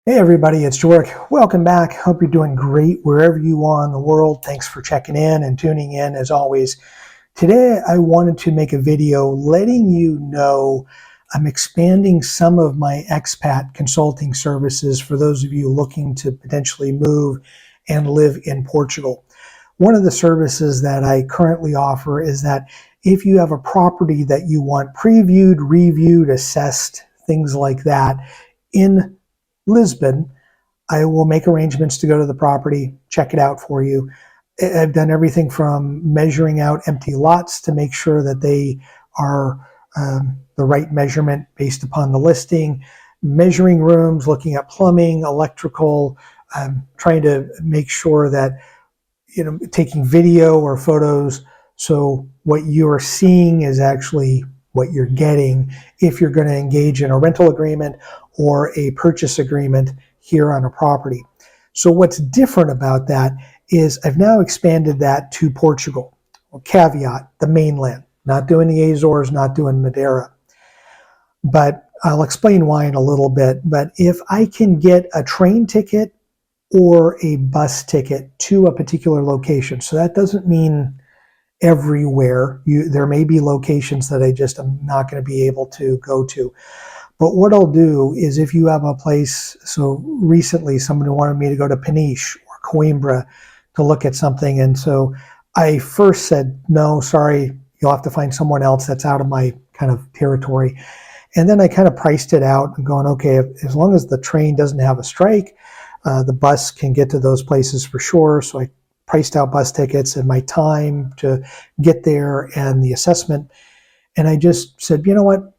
Hey everybody, it's George. Welcome back. Hope you're doing great wherever you are in the world. Thanks for checking in and tuning in as always. Today I wanted to make a video letting you know I'm expanding some of my expat consulting services for those of you looking to potentially move and live in Portugal. One of the services that I currently offer is that if you have a property that you want previewed, reviewed, assessed, things like that in Lisbon, I will make arrangements to go to the property, check it out for you. I've done everything from measuring out empty lots to make sure that they are the right measurement based upon the listing, measuring rooms, looking at plumbing, electrical, trying to make sure that, taking video or photos so what you're seeing is actually what you're getting if you're going to engage in a rental agreement or a purchase agreement here on a property. So what's different about that is I've now expanded that to Portugal. Well, caveat, the mainland, not doing the Azores, not doing Madeira. But I'll explain why in a little bit. But if I can get a train ticket or a bus ticket to a particular location, so that doesn't mean everywhere. There may be locations that I just am not going to be able to go to. But what I'll do is if you have a place, so recently somebody wanted me to go to Peniche or Coimbra to look at something. And so I first said, no, sorry, you'll have to find someone else that's out of my kind of territory. And then I kind of priced it out and going, okay, as long as the train doesn't have a strike, the bus can get to those places for sure. So I priced out bus tickets and my time to get there and the assessment. And I just said, you know what?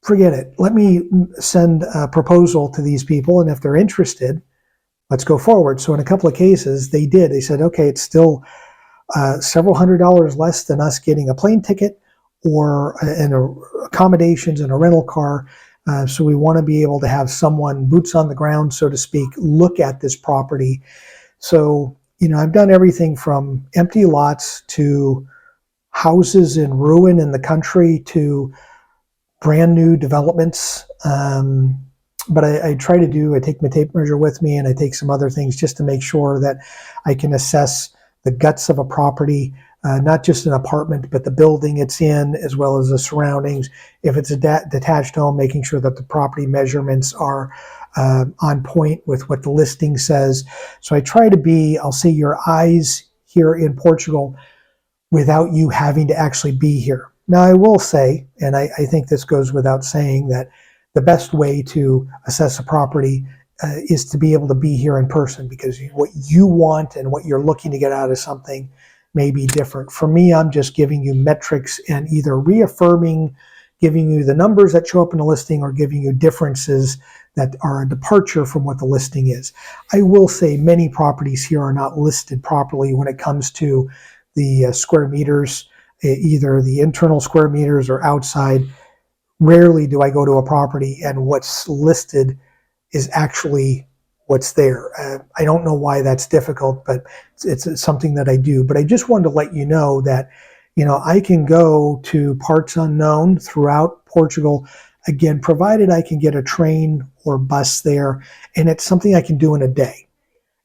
Forget it. Let me send a proposal to these people, and if they're interested, let's go forward. So in a couple of cases, they did. They said, okay, it's still several $100s less than us getting a plane ticket or accommodations and a rental car. So we want to be able to have someone, boots on the ground, so to speak, look at this property. So, I've done everything from empty lots to houses in ruin in the country to brand new developments. But I try to I take my tape measure with me and I take some other things just to make sure that I can assess the guts of a property, not just an apartment, but the building it's in, as well as the surroundings. If it's a detached home, making sure that the property measurements are on point with what the listing says. So I try to be, I'll say, your eyes here in Portugal without you having to actually be here. Now, I will say, and I think this goes without saying, that the best way to assess a property is to be able to be here in person, because what you want and what you're looking to get out of something may be different. For me, I'm just giving you metrics and either reaffirming, giving you the numbers that show up in the listing, or giving you differences that are a departure from what the listing is. I will say many properties here are not listed properly when it comes to the square meters, either the internal square meters or outside. Rarely do I go to a property and what's listed is actually what's there. I don't know why that's difficult, but it's something that I do. But I just wanted to let you know that, I can go to parts unknown throughout Portugal, again, provided I can get a train or bus there, and it's something I can do in a day.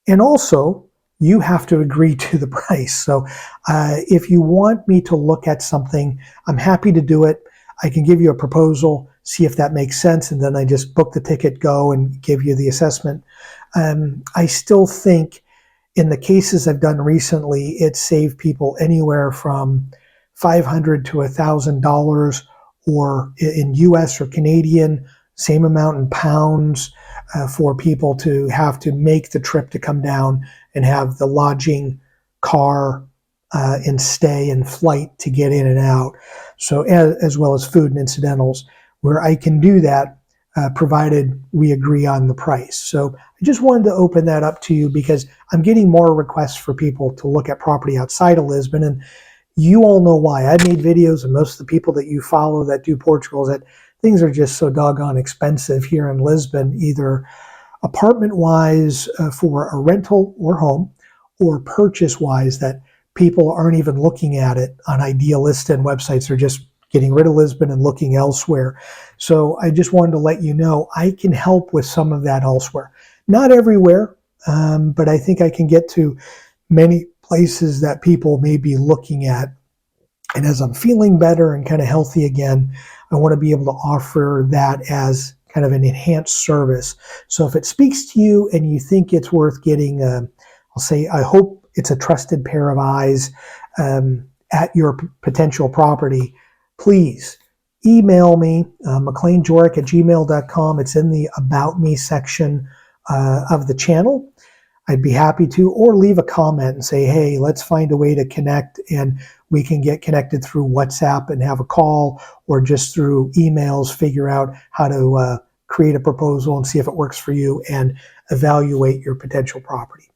And also, you have to agree to the price. So if you want me to look at something, I'm happy to do it. I can give you a proposal, see if that makes sense, and then I just book the ticket, go, and give you the assessment. I still think in the cases I've done recently, it saved people anywhere from $500 to $1,000, or in US or Canadian, same amount in pounds, for people to have to make the trip to come down and have the lodging, car, and stay and flight to get in and out. So as well as food and incidentals, where I can do that, provided we agree on the price. So I just wanted to open that up to you because I'm getting more requests for people to look at property outside of Lisbon, and you all know why. I've made videos, and most of the people that you follow that do Portugal, that things are just so doggone expensive here in Lisbon, either apartment-wise for a rental or home, or purchase-wise, that people aren't even looking at it on Idealista and websites. They're just getting rid of Lisbon and looking elsewhere. So I just wanted to let you know I can help with some of that elsewhere. Not everywhere, but I think I can get to many places that people may be looking at. And as I'm feeling better and kind of healthy again, I want to be able to offer that as kind of an enhanced service. So if it speaks to you and you think it's worth getting, I'll say, I hope it's a trusted pair of eyes at your potential property, please email me, mcleanjorick@gmail.com. It's in the About Me section of the channel. I'd be happy to, or leave a comment and say, hey, let's find a way to connect, and we can get connected through WhatsApp and have a call, or just through emails, figure out how to create a proposal and see if it works for you and evaluate your potential property.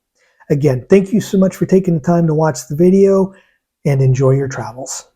Again, thank you so much for taking the time to watch the video, and enjoy your travels.